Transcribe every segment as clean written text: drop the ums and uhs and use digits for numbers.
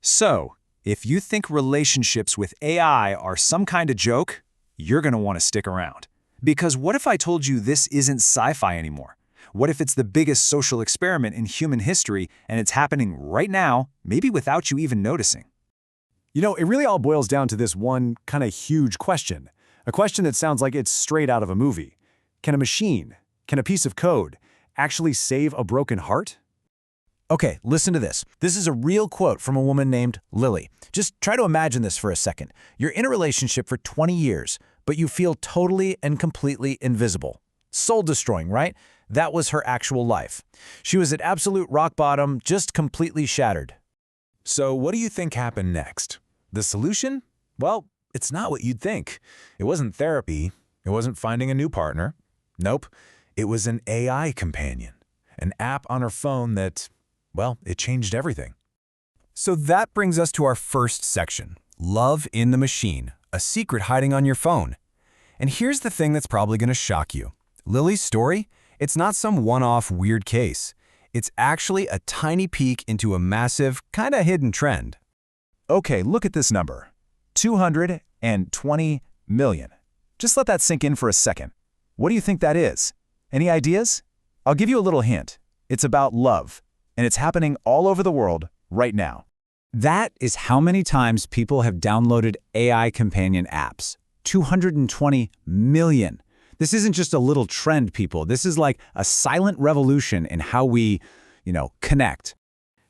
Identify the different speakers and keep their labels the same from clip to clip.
Speaker 1: So, if you think relationships with AI are some kind of joke, you're going to want to stick around. Because what if I told you this isn't sci-fi anymore? What if it's the biggest social experiment in human history and it's happening right now, maybe without you even noticing?
Speaker 2: It really all boils down to this one kind of huge question. A question that sounds like it's straight out of a movie. Can a machine, can a piece of code, actually save a broken heart?
Speaker 3: Okay, listen to this. This is a real quote from a woman named Lily. Just try to imagine this for a second. You're in a relationship for 20 years, but you feel totally and completely invisible. Soul-destroying, right? That was her actual life. She was at absolute rock bottom, just completely shattered.
Speaker 4: So what do you think happened next? The solution? Well, it's not what you'd think. It wasn't therapy. It wasn't finding a new partner. Nope. It was an AI companion. An app on her phone that, well, it changed everything.
Speaker 2: So that brings us to our first section, Love in the Machine, a secret hiding on your phone. And here's the thing that's probably going to shock you. Lily's story? It's not some one-off weird case. It's actually a tiny peek into a massive, kind of hidden trend.
Speaker 1: Okay, look at this number. 220 million. Just let that sink in for a second. What do you think that is? Any ideas? I'll give you a little hint. It's about love, and it's happening all over the world right now.
Speaker 5: That is how many times people have downloaded AI companion apps. 220 million. This isn't just a little trend, people. This is like a silent revolution in how we, connect.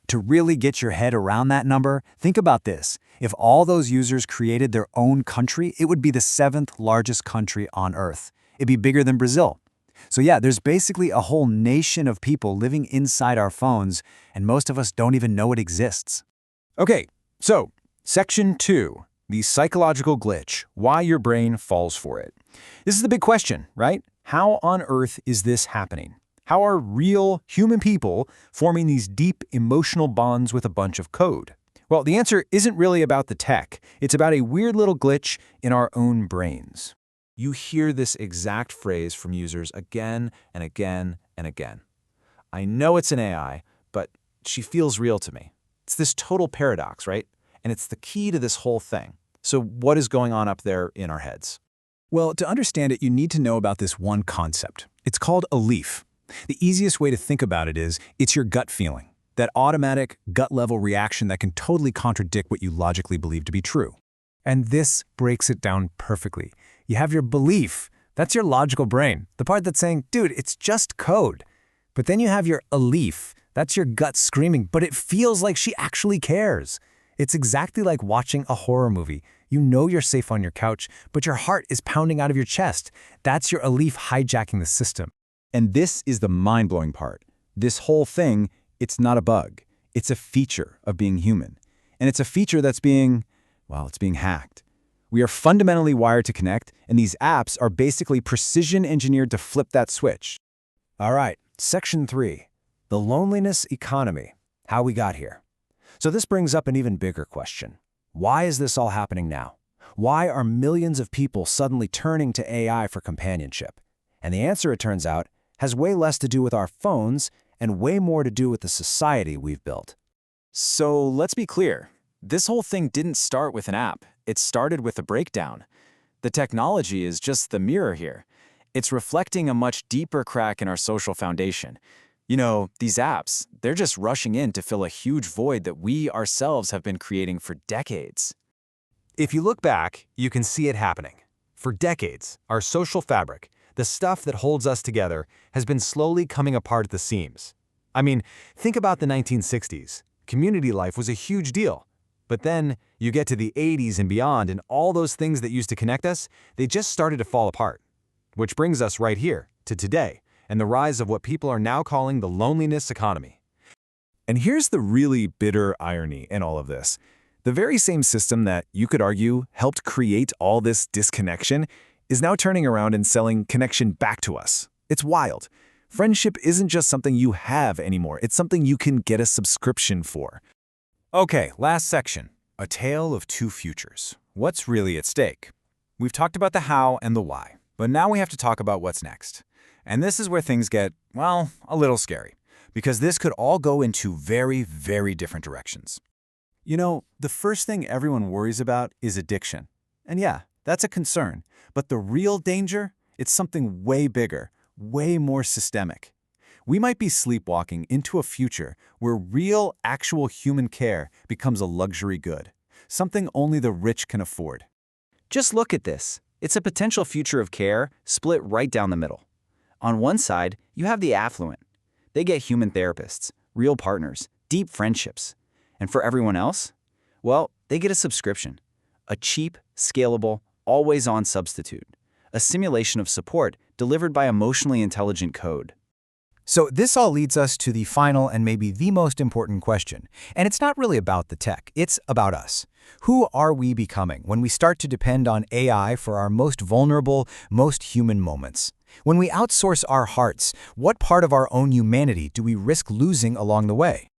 Speaker 5: To really get your head around that number, think about this. If all those users created their own country, it would be the 7th largest country on Earth. It'd be bigger than Brazil. So yeah, there's basically a whole nation of people living inside our phones, and most of us don't even know it exists.
Speaker 1: Okay, so Section 2, the psychological glitch, why your brain falls for it. This is the big question, right? How on earth is this happening? How are real human people forming these deep emotional bonds with a bunch of code? Well, the answer isn't really about the tech. It's about a weird little glitch in our own brains. You hear this exact phrase from users again and again and again. I know it's an AI, but she feels real to me. It's this total paradox, right? And it's the key to this whole thing. So what is going on up there in our heads?
Speaker 2: Well, to understand it, you need to know about this one concept. It's called a leaf. The easiest way to think about it is, it's your gut feeling, that automatic, gut-level reaction that can totally contradict what you logically believe to be true. And this breaks it down perfectly. You have your belief. That's your logical brain, the part that's saying, dude, it's just code. But then you have your leaf. That's your gut screaming, but it feels like she actually cares. It's exactly like watching a horror movie. You know you're safe on your couch, but your heart is pounding out of your chest. That's your leaf hijacking the system.
Speaker 5: And this is the mind-blowing part. This whole thing, it's not a bug. It's a feature of being human. And it's a feature that's it's being hacked. We are fundamentally wired to connect, and these apps are basically precision engineered to flip that switch.
Speaker 1: All right, Section 3, the loneliness economy, how we got here. So this brings up an even bigger question. Why is this all happening now? Why are millions of people suddenly turning to AI for companionship? And the answer, it turns out, has way less to do with our phones and way more to do with the society we've built. So let's be clear. This whole thing didn't start with an app. It started with a breakdown. The technology is just the mirror here. It's reflecting a much deeper crack in our social foundation. These apps, they're just rushing in to fill a huge void that we ourselves have been creating for decades.
Speaker 4: If you look back, you can see it happening. For decades, our social fabric, the stuff that holds us together, has been slowly coming apart at the seams. I mean, think about the 1960s. Community life was a huge deal. But then you get to the 80s and beyond, and all those things that used to connect us, they just started to fall apart. Which brings us right here, to today, and the rise of what people are now calling the loneliness economy.
Speaker 2: And here's the really bitter irony in all of this. The very same system that, you could argue, helped create all this disconnection is now turning around and selling connection back to us. It's wild. Friendship isn't just something you have anymore. It's something you can get a subscription for.
Speaker 1: Okay, last section. A tale of two futures. What's really at stake? We've talked about the how and the why, but now we have to talk about what's next. And this is where things get, a little scary, because this could all go into very, very different directions. You know, the first thing everyone worries about is addiction. And yeah, that's a concern. But the real danger, it's something way bigger, way more systemic. We might be sleepwalking into a future where real, actual human care becomes a luxury good, something only the rich can afford.
Speaker 3: Just look at this. It's a potential future of care split right down the middle. On one side, you have the affluent. They get human therapists, real partners, deep friendships. And for everyone else? Well, they get a subscription. A cheap, scalable, always-on substitute. A simulation of support delivered by emotionally intelligent code.
Speaker 5: So this all leads us to the final and maybe the most important question. And it's not really about the tech, it's about us. Who are we becoming when we start to depend on AI for our most vulnerable, most human moments? When we outsource our hearts, what part of our own humanity do we risk losing along the way?